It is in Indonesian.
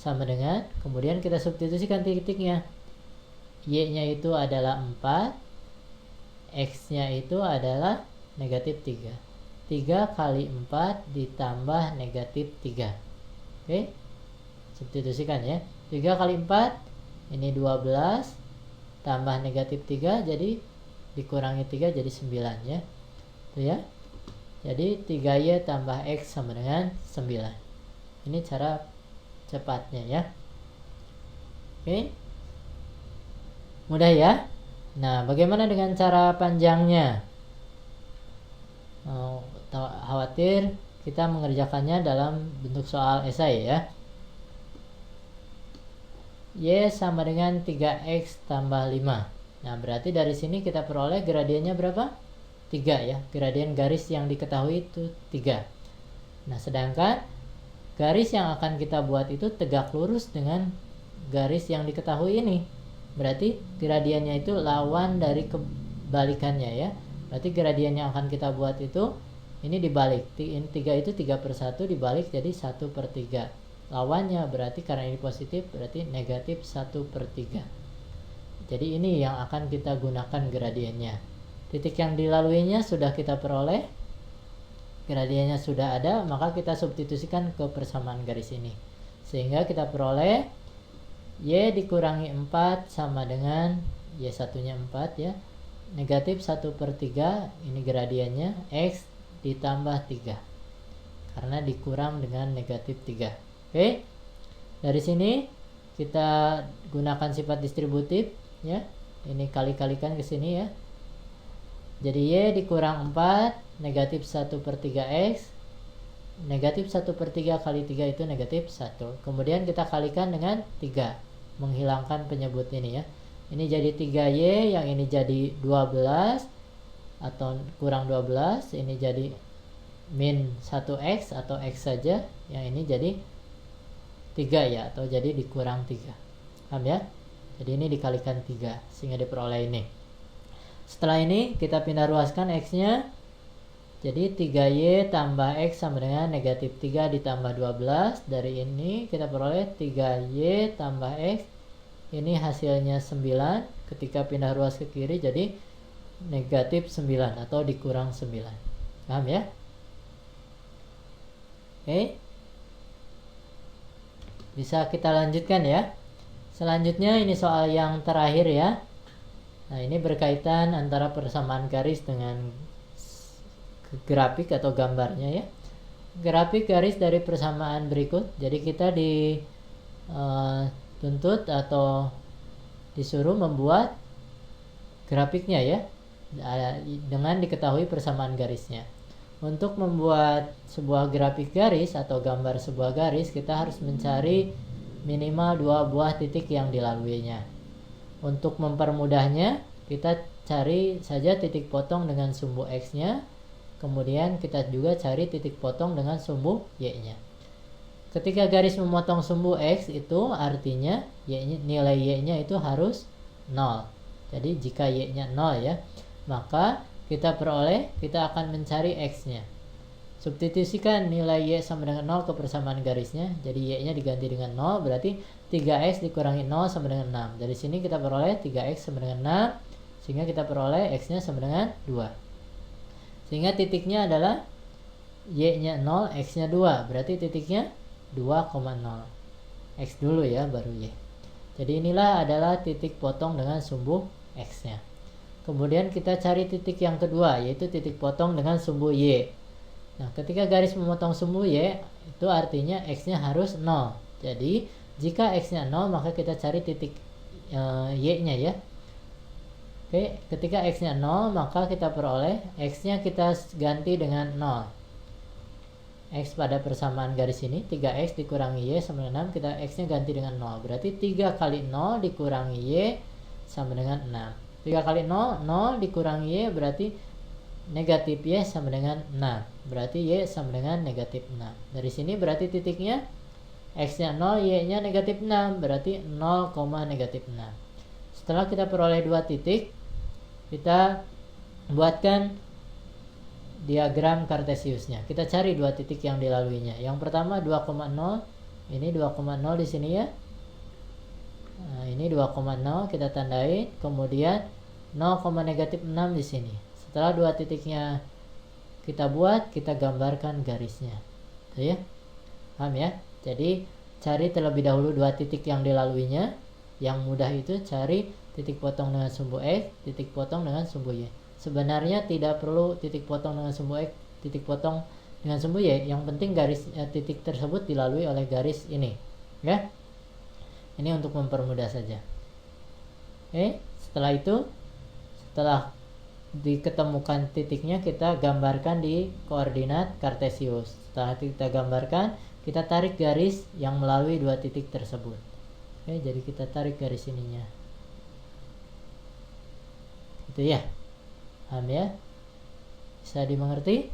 sama dengan, kemudian kita substitusikan titiknya. Y-nya itu adalah 4, X-nya itu adalah negatif 3. 3 kali 4 ditambah negatif 3. Oke, substitusikan ya. 3 kali 4, ini 12, tambah negatif 3, jadi dikurangi 3 jadi 9 ya. Itu ya. Jadi 3Y tambah X sama dengan 9. Ini cara cepatnya ya. Oke, mudah ya. Nah, bagaimana dengan cara panjangnya? Khawatir kita mengerjakannya dalam bentuk soal esai ya. Y sama dengan 3X tambah 5. Nah, berarti dari sini kita peroleh gradiennya berapa? 3 ya. Gradien garis yang diketahui itu 3. Nah, sedangkan garis yang akan kita buat itu tegak lurus dengan garis yang diketahui ini. Berarti gradiennya itu lawan dari kebalikannya ya. Berarti gradien yang akan kita buat itu ini dibalik. 3 itu 3/1 dibalik jadi 1/3. Lawannya berarti karena ini positif berarti negatif 1/3. Jadi ini yang akan kita gunakan gradiennya. Titik yang dilaluinya sudah kita peroleh, gradiennya sudah ada, maka kita substitusikan ke persamaan garis ini. Sehingga kita peroleh Y dikurangi 4 sama dengan Y satunya 4 ya. Negatif 1/3, ini gradiennya, X ditambah 3. Karena dikurang dengan negatif 3. Oke. Dari sini kita gunakan sifat distributif ya. Ini kali-kalikan ke sini ya. Jadi Y dikurang 4, negatif 1/3X. Negatif 1/3 kali 3 itu negatif 1. Kemudian kita kalikan dengan 3. Menghilangkan penyebut ini ya. Ini jadi 3Y, yang ini jadi 12 atau kurang 12. Ini jadi min 1X atau X saja. Yang ini jadi 3 ya, atau jadi dikurang 3. Paham ya? Jadi ini dikalikan 3 sehingga diperoleh ini. Setelah ini kita pindah ruaskan X-nya. Jadi 3Y tambah X sama dengan negatif 3 ditambah 12. Dari ini kita peroleh 3Y tambah X. Ini hasilnya 9. Ketika pindah ruas ke kiri jadi negatif 9 atau dikurang 9. Paham ya? Oke. Bisa kita lanjutkan ya. Selanjutnya ini soal yang terakhir ya. Nah, ini berkaitan antara persamaan garis dengan grafik atau gambarnya ya. Grafik garis dari persamaan berikut. Jadi kita dituntut atau disuruh membuat grafiknya ya, dengan diketahui persamaan garisnya. Untuk membuat sebuah grafik garis atau gambar sebuah garis, kita harus mencari minimal 2 buah titik yang dilaluinya. Untuk mempermudahnya, kita cari saja titik potong dengan sumbu X-nya. Kemudian kita juga cari titik potong dengan sumbu Y-nya. Ketika garis memotong sumbu X itu artinya nilai Y-nya itu harus 0. Jadi jika Y-nya 0 ya, maka kita akan mencari X-nya. Substitusikan nilai Y sama dengan 0 ke persamaan garisnya. Jadi Y-nya diganti dengan 0, berarti 3X dikurangi 0 sama dengan 6. Dari sini kita peroleh 3X sama dengan 6, sehingga kita peroleh X-nya sama dengan 2. Sehingga titiknya adalah Y-nya 0, X-nya 2. Berarti titiknya 2,0. X dulu ya, baru Y. Jadi inilah adalah titik potong dengan sumbu X-nya. Kemudian kita cari titik yang kedua, yaitu titik potong dengan sumbu Y. Nah, ketika garis memotong sumbu Y, itu artinya X-nya harus 0. Jadi, jika X-nya 0, maka kita cari titik Y-nya ya. Oke, ketika X-nya 0, maka kita peroleh X-nya kita ganti dengan 0. X pada persamaan garis ini, 3X dikurangi Y sama dengan 6, kita X-nya ganti dengan 0. Berarti 3 kali 0 dikurangi Y sama dengan 6. 3 kali 0, 0 dikurangi Y berarti negatif Y sama dengan 6. Berarti Y sama dengan negatif 6. Dari sini berarti titiknya X-nya 0, Y-nya negatif 6. Berarti 0, negatif 6. Setelah kita peroleh 2 titik, kita buatkan diagram Kartesiusnya. Kita cari 2 titik yang dilaluinya. Yang pertama 2,0 Ini 2,0 di sini ya. Nah, ini 2,0 kita tandai, kemudian 0,-6 di sini. Setelah dua titiknya kita buat, kita gambarkan garisnya. Tuh ya. Paham ya? Jadi cari terlebih dahulu dua titik yang dilaluinya. Yang mudah itu cari titik potong dengan sumbu X, titik potong dengan sumbu Y. Sebenarnya tidak perlu titik potong dengan sumbu X, titik potong dengan sumbu Y. Yang penting garis titik tersebut dilalui oleh garis ini. Ya. Ini untuk mempermudah saja. Oke, setelah itu, setelah diketemukan titiknya, kita gambarkan di koordinat kartesius. Setelah kita gambarkan, kita tarik garis yang melalui dua titik tersebut. Oke, jadi kita tarik garis ininya. Itu ya. Paham ya? Bisa dimengerti?